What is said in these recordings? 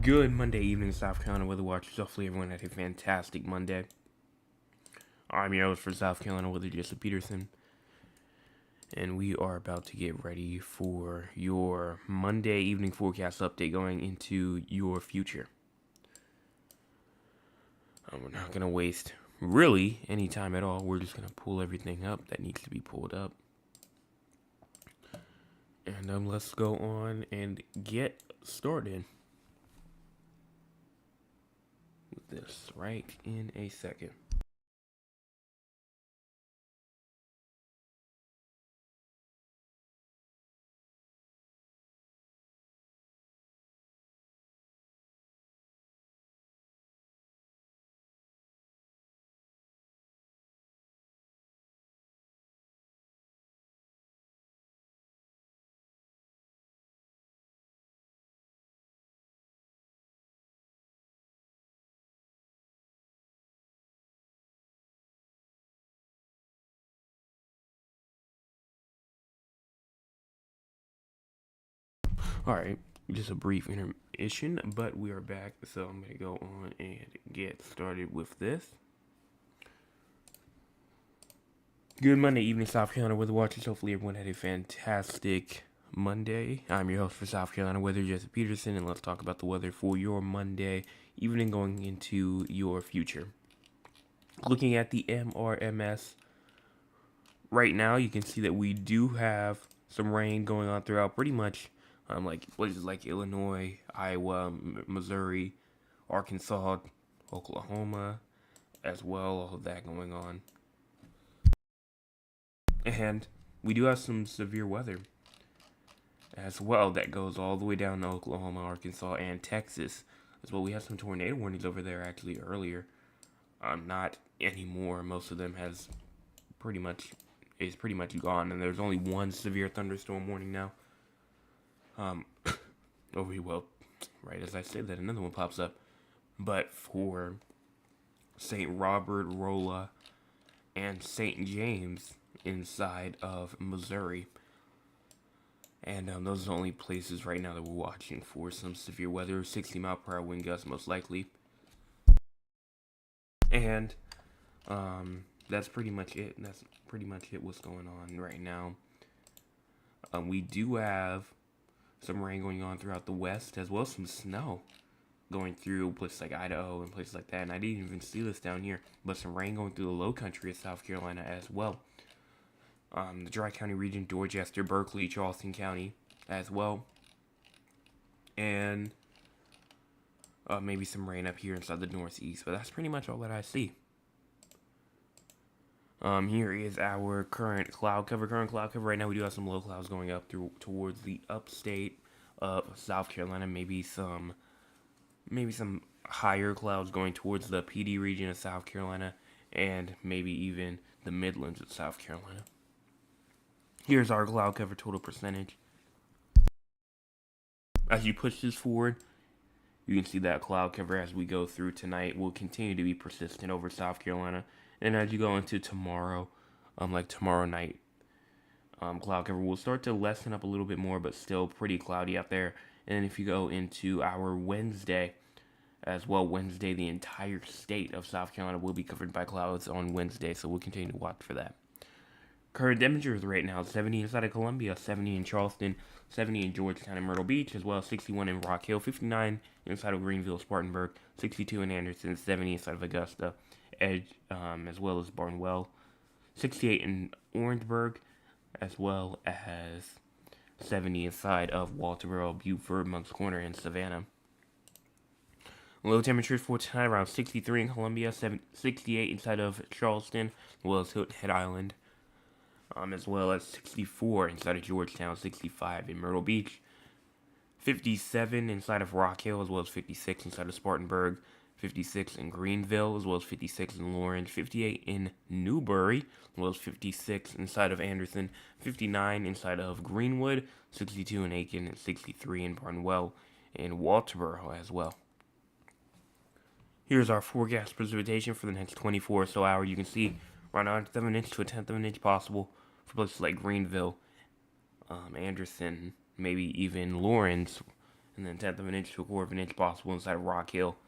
Good Monday evening, South Carolina Weather Watchers. Hopefully everyone had a fantastic Monday. I'm your host for South Carolina Weather, Jesse Peterson. And we are about to get ready for your Monday evening forecast update going into your future. We're not going to waste really any time at all. We're just going to pull everything up that needs to be pulled up. And let's go on and get started with this right in a second. Alright, just a brief intermission, but we are back, so I'm going to go on and get started with this. Good Monday evening, South Carolina Weather Watchers. Hopefully everyone had a fantastic Monday. I'm your host for South Carolina Weather, Jesse Peterson, and let's talk about the weather for your Monday evening going into your future. Looking at the MRMS right now, you can see that we do have some rain going on throughout pretty much like places like Illinois, Iowa, Missouri, Arkansas, Oklahoma, as well, all of that going on. And we do have some severe weather as well that goes all the way down to Oklahoma, Arkansas, and Texas as well. We have some tornado warnings over there actually earlier. Not anymore. Most of them is pretty much gone, and there's only one severe thunderstorm warning now. Well, right as I say that, another one pops up. But for St. Robert, Rolla, and St. James inside of Missouri. And those are the only places right now that we're watching for some severe weather. 60-mile-per-hour wind gusts, most likely. And that's pretty much it. That's pretty much it what's going on right now. We do have some rain going on throughout the west, as well as some snow going through places like Idaho and places like that. And I didn't even see this down here, but some rain going through the low country of South Carolina as well. The Dry County region, Dorchester, Berkeley, Charleston County as well. And maybe some rain up here inside the northeast, but that's pretty much all that I see. Here is our current cloud cover. Right now we do have some low clouds going up towards the upstate of South Carolina. Maybe some higher clouds going towards the PD region of South Carolina, and maybe even the Midlands of South Carolina. Here's our cloud cover total percentage. As you push this forward, you can see that cloud cover as we go through tonight will continue to be persistent over South Carolina. And as you go into tomorrow, like tomorrow night, cloud cover will start to lessen up a little bit more, but still pretty cloudy out there. And if you go into our Wednesday as well, Wednesday, the entire state of South Carolina will be covered by clouds on Wednesday, so we'll continue to watch for that. Current temperatures right now, 70 inside of Columbia, 70 in Charleston, 70 in Georgetown and Myrtle Beach, as well as 61 in Rock Hill, 59 inside of Greenville, Spartanburg, 62 in Anderson, 70 inside of Augusta, Edge, as well as Barnwell, 68 in Orangeburg, as well as 70 inside of Walterboro, Beaufort, Moncks Corner, and Savannah. Low temperatures for tonight around 63 in Columbia, 68 inside of Charleston, as well as Hilton Head Island. As well as 64 inside of Georgetown, 65 in Myrtle Beach, 57 inside of Rock Hill, as well as 56 inside of Spartanburg, 56 in Greenville, as well as 56 in Lawrence, 58 in Newberry, as well as 56 inside of Anderson, 59 inside of Greenwood, 62 in Aiken, and 63 in Barnwell, and Walterboro as well. Here's our forecast precipitation for the next 24 or so hours. You can see around 1/10 of an inch to 1/10 of an inch possible for places like Greenville, Anderson, maybe even Lawrence, and then 1/10 of an inch to 1/4 of an inch possible inside of Rock Hill.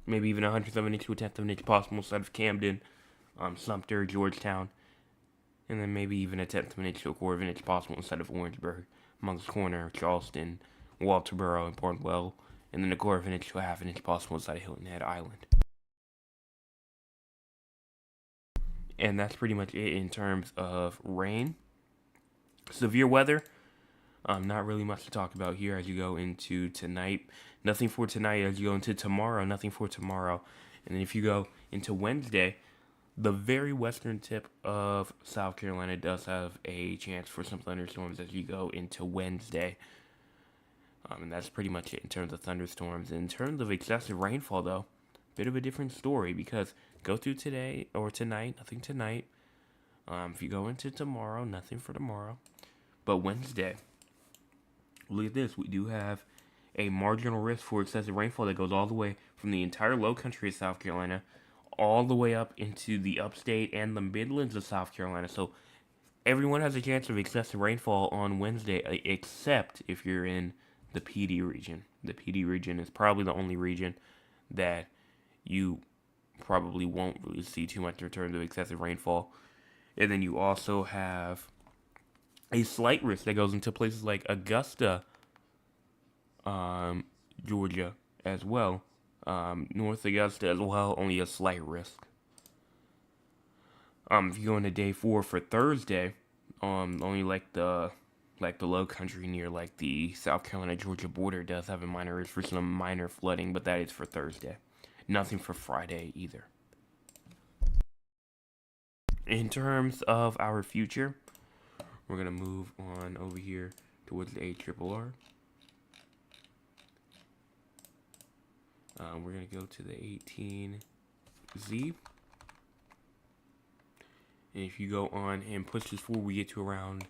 Maybe even 1/100 of an inch to 1/10 of an inch possible inside of Camden, Sumter, Georgetown, and then maybe even 1/10 of an inch to 1/4 of an inch possible inside of Orangeburg, Moncks Corner, Charleston, Walterboro, and Barnwell, and then 1/4 of an inch to 1/2 an inch possible inside of Hilton Head Island. And that's pretty much it in terms of rain. Severe weather, not really much to talk about here as you go into tonight. Nothing for tonight as you go into tomorrow. Nothing for tomorrow. And then if you go into Wednesday, the very western tip of South Carolina does have a chance for some thunderstorms as you go into Wednesday. And that's pretty much it in terms of thunderstorms. In terms of excessive rainfall, though, bit of a different story because go through today or tonight, nothing tonight. If you go into tomorrow, nothing for tomorrow. But Wednesday, look at this. We do have a marginal risk for excessive rainfall that goes all the way from the entire low country of South Carolina all the way up into the upstate and the Midlands of South Carolina. So everyone has a chance of excessive rainfall on Wednesday, except if you're in the PD region. The PD region is probably the only region that you probably won't really see too much in terms of excessive rainfall. And then you also have a slight risk that goes into places like Augusta, Georgia as well. North Augusta as well, only a slight risk. If you go into day 4 for Thursday, only like the low country near like the South Carolina Georgia border does have a minor risk for some minor flooding, but that is for Thursday. Nothing for Friday either. In terms of our future, we're going to move on over here towards the ARRR. We're going to go to the 18Z. And if you go on and push this forward, we get to around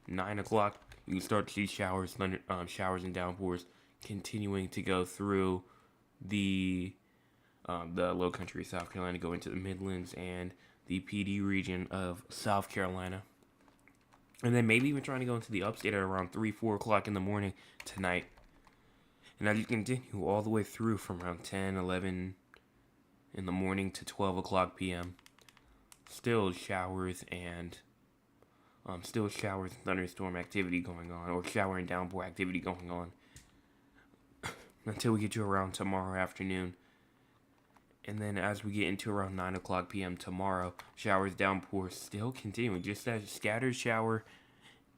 9 o'clock. You can start to see showers and downpours continuing to go through the low country of South Carolina, go into the Midlands and the PD region of South Carolina. And then maybe even trying to go into the upstate at around 3, 4 o'clock in the morning tonight. And as you continue all the way through from around 10, 11 in the morning to 12 o'clock p.m., still showers and thunderstorm activity going on, or shower and downpour activity going on until we get to around tomorrow afternoon. And then as we get into around 9 o'clock p.m. tomorrow, showers, downpours still continuing. Just that scattered shower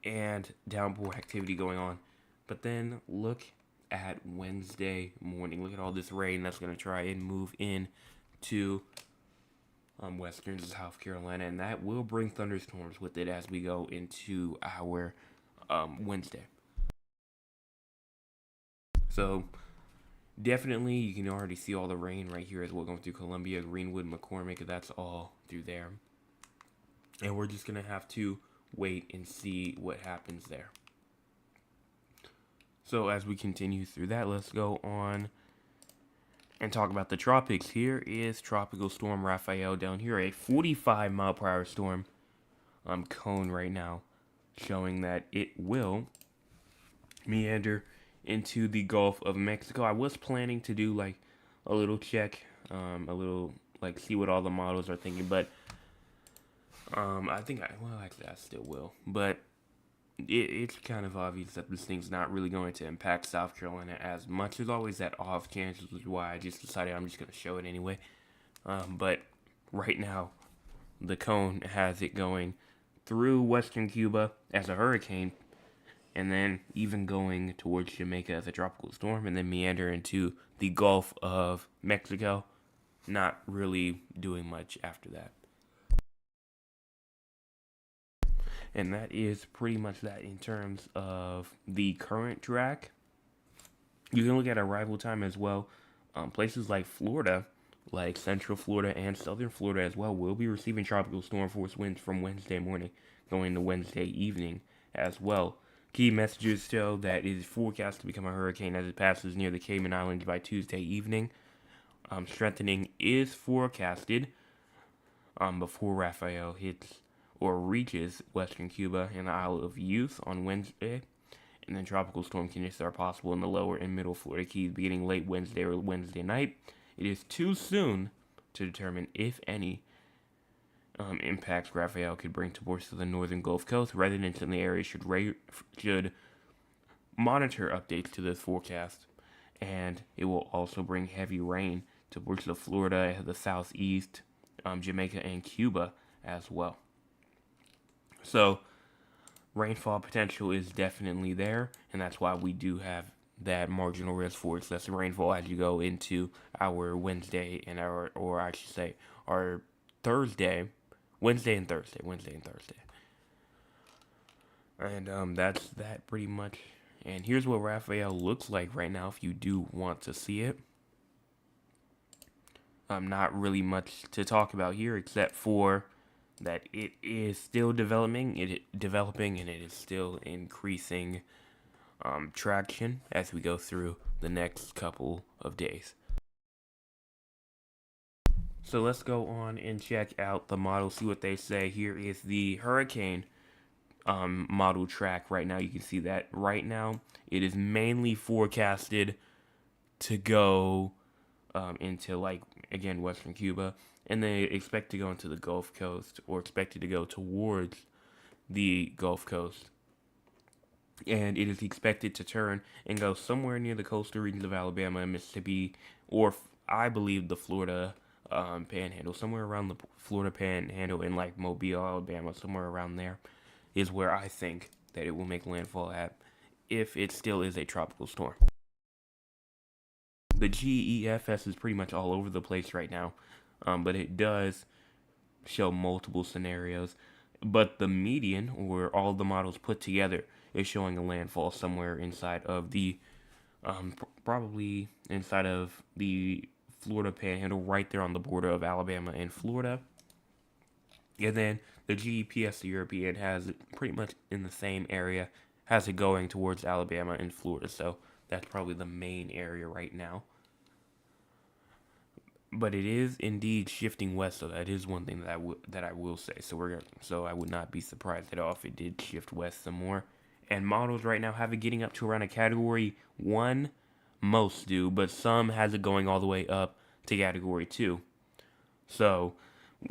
and downpour activity going on. But then look at Wednesday morning. Look at all this rain that's going to try and move in to western South Carolina. And that will bring thunderstorms with it as we go into our Wednesday. So definitely, you can already see all the rain right here as we're going through Columbia, Greenwood, McCormick. That's all through there. And we're just going to have to wait and see what happens there. So as we continue through that, let's go on and talk about the tropics. Here is Tropical Storm Raphael down here, a 45 mile per hour storm cone right now, showing that it will meander into the Gulf of Mexico. I was planning to do like a little check, a little like see what all the models are thinking, but I think actually I still will, but it's kind of obvious that this thing's not really going to impact South Carolina as much. There's always that off chance, which is why I just decided I'm just going to show it anyway. But right now, the cone has it going through western Cuba as a hurricane, and then even going towards Jamaica as a tropical storm, and then meander into the Gulf of Mexico, not really doing much after that. And that is pretty much that in terms of the current track. You can look at arrival time as well. Places like Florida, like Central Florida and Southern Florida as well, will be receiving tropical storm force winds from Wednesday morning going to Wednesday evening as well. Key messages show that it is forecast to become a hurricane as it passes near the Cayman Islands by Tuesday evening. Strengthening is forecasted before Raphael hits or reaches western Cuba and the Isle of Youth on Wednesday. And then tropical storm conditions are possible in the lower and middle Florida Keys beginning late Wednesday or Wednesday night. It is too soon to determine if any impacts Raphael could bring to portions of the northern Gulf Coast. Residents in the area should monitor updates to this forecast, and it will also bring heavy rain to portions of Florida, the southeast, Jamaica, and Cuba as well. So rainfall potential is definitely there, and that's why we do have that marginal risk for excessive rainfall as you go into our Wednesday and I should say, our Wednesday and Thursday. And that's that pretty much. And here's what Raphael looks like right now if you do want to see it. Not really much to talk about here except for that it is still developing, and it is still increasing traction as we go through the next couple of days. So let's go on and check out the model, see what they say. Here is the hurricane model track right now. You can see that right now it is mainly forecasted to go into, like, again, western Cuba, and they expect to go into the Gulf Coast, or expected to go towards the Gulf Coast. And it is expected to turn and go somewhere near the coastal regions of Alabama and Mississippi, or I believe the Florida Panhandle, somewhere around the Florida Panhandle in like Mobile, Alabama, somewhere around there is where I think that it will make landfall at, if it still is a tropical storm. The GEFS is pretty much all over the place right now, but it does show multiple scenarios. But the median, or all the models put together, is showing a landfall somewhere inside of the, probably inside of the Florida Panhandle, right there on the border of Alabama and Florida. And then the GEPS, the European, has it pretty much in the same area, has it going towards Alabama and Florida. So that's probably the main area right now. But it is indeed shifting west, so that is one thing that I will say. So I would not be surprised at all if it did shift west some more. And models right now have it getting up to around a Category 1. Most do, but some has it going all the way up to Category 2. So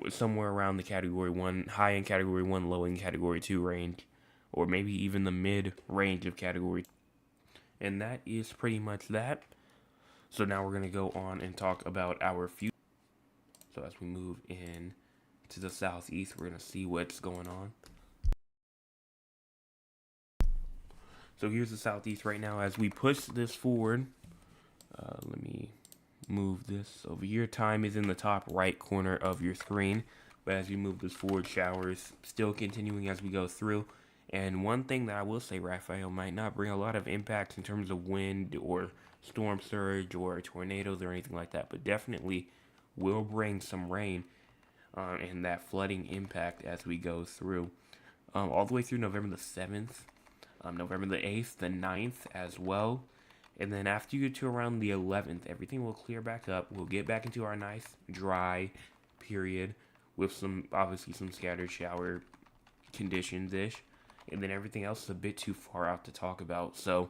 somewhere around the Category 1, high in Category 1, low in Category 2 range, or maybe even the mid range of Category 2. And that is pretty much that. So now we're going to go on and talk about our future. So as we move in to the southeast, we're going to see what's going on. So here's the southeast right now. As we push this forward, let me move this over here. Time is in the top right corner of your screen. But as you move this forward, showers still continuing as we go through. And one thing that I will say, Raphael might not bring a lot of impacts in terms of wind or storm surge or tornadoes or anything like that, but definitely will bring some rain and that flooding impact as we go through, all the way through November the 7th, November the 8th, the 9th as well. And then after you get to around the 11th, everything will clear back up. We'll get back into our nice dry period with obviously some scattered shower conditions-ish. And then everything else is a bit too far out to talk about. So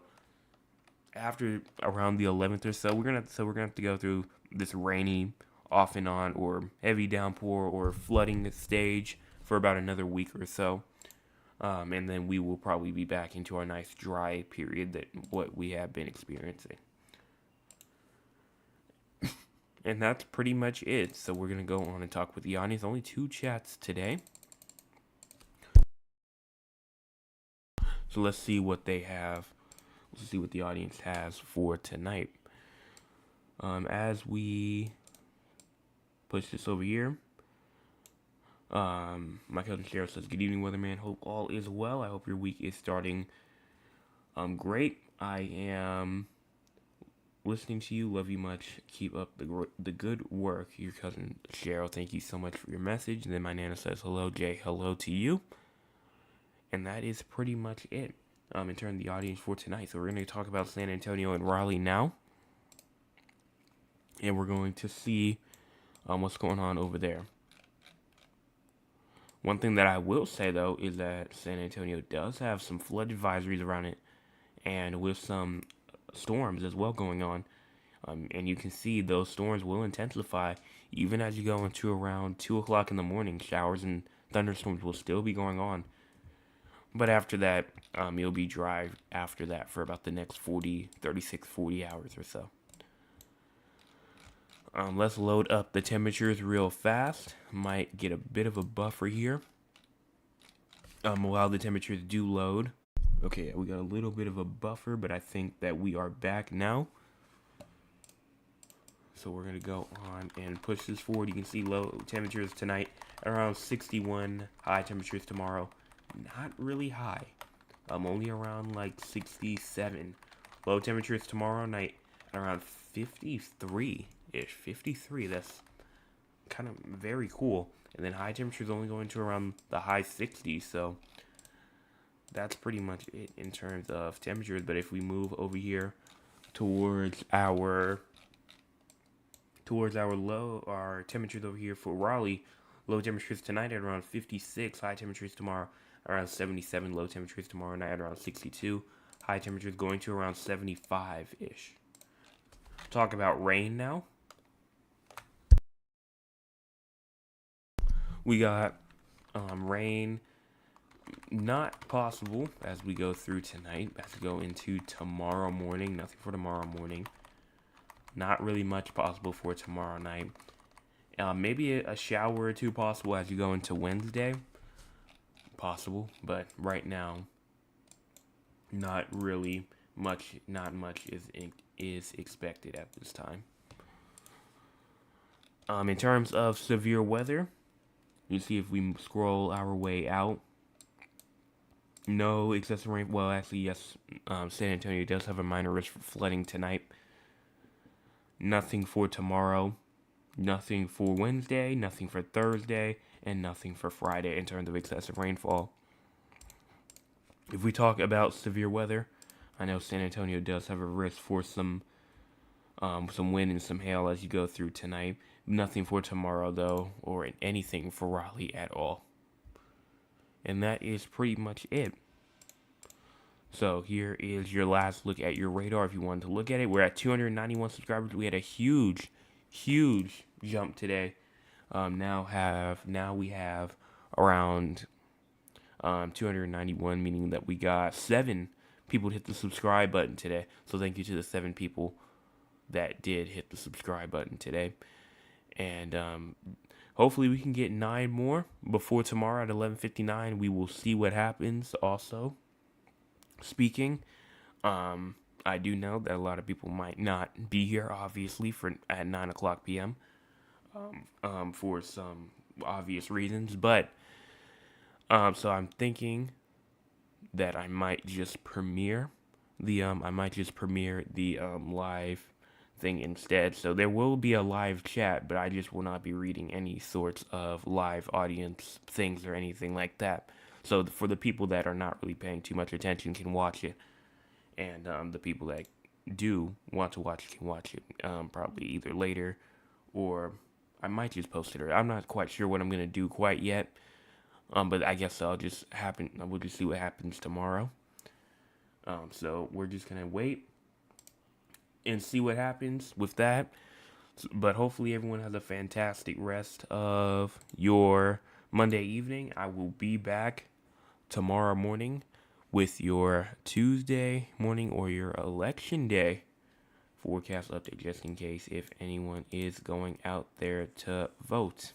after around the 11th or so, we're gonna have to go through this rainy, off and on, or heavy downpour or flooding stage for about another week or so. And then we will probably be back into our nice dry period that what we have been experiencing. And that's pretty much it. So we're going to go on and talk with the audience. Only 2 chats today. So let's see what they have. Let's see what the audience has for tonight. As we push this over here. My cousin Cheryl says, "Good evening, weatherman. Hope all is well. I hope your week is starting great. I am listening to you. Love you much. Keep up the good work." Your cousin Cheryl, thank you so much for your message. And then my Nana says, "Hello, Jay. Hello to you." And that is pretty much it in terms of the audience for tonight. So we're going to talk about San Antonio and Raleigh now. And we're going to see what's going on over there. One thing that I will say, though, is that San Antonio does have some flood advisories around it, and with some storms as well going on. And you can see those storms will intensify even as you go into around 2 o'clock in the morning. Showers and thunderstorms will still be going on. But after that, you'll be dry after that for about the next 36, 40 hours or so. Let's load up the temperatures real fast. Might get a bit of a buffer here. While the temperatures do load. Okay, we got a little bit of a buffer, but I think that we are back now. So we're going to go on and push this forward. You can see low temperatures tonight around 61. High temperatures tomorrow, not really high. Only around like 67. Low temperatures tomorrow night around 53-ish. 53, that's kind of very cool. And then high temperatures only going to around the high 60s, so that's pretty much it in terms of temperatures. But if we move over here towards our temperatures over here for Raleigh, low temperatures tonight at around 56, high temperatures tomorrow around 77, low temperatures tomorrow night at around 62, high temperatures going to around 75-ish. Talk about rain now. We got rain not possible as we go through tonight, as we go into tomorrow morning. Nothing for tomorrow morning. Not really much possible for tomorrow night. Maybe a shower or two possible as you go into Wednesday. Possible, but right now, not really much. Not much is expected at this time. In terms of severe weather, you see if we scroll our way out. No excessive rain. Well, actually, yes. San Antonio does have a minor risk for flooding tonight. Nothing for tomorrow. Nothing for Wednesday. Nothing for Thursday. And nothing for Friday in terms of excessive rainfall. If we talk about severe weather, I know San Antonio does have a risk for some wind and some hail as you go through tonight. Nothing for tomorrow, though, or anything for Raleigh at all. And that is pretty much it. So here is your last look at your radar if you wanted to look at it. We're at 291 subscribers. We had a huge jump today. Now we have around 291, meaning that we got 7 people to hit the subscribe button today. So thank you to the 7 people that did hit the subscribe button today. And hopefully we can get 9 more before tomorrow at 11:59. We will see what happens. Also, speaking, I do know that a lot of people might not be here, obviously, at 9 o'clock p.m. For some obvious reasons. But so I'm thinking that I might just premiere the live thing instead. So there will be a live chat, but I just will not be reading any sorts of live audience things or anything like that. So for the people that are not really paying too much attention can watch it, and the people that do want to watch it can watch it probably either later or I might just post it. Or I'm not quite sure what I'm gonna do quite yet. But I guess I'll just happen. We'll just see what happens tomorrow. So we're just gonna wait and see what happens with that. But hopefully everyone has a fantastic rest of your Monday evening. I will be back tomorrow morning with your Tuesday morning or your election day forecast update, just in case if anyone is going out there to vote.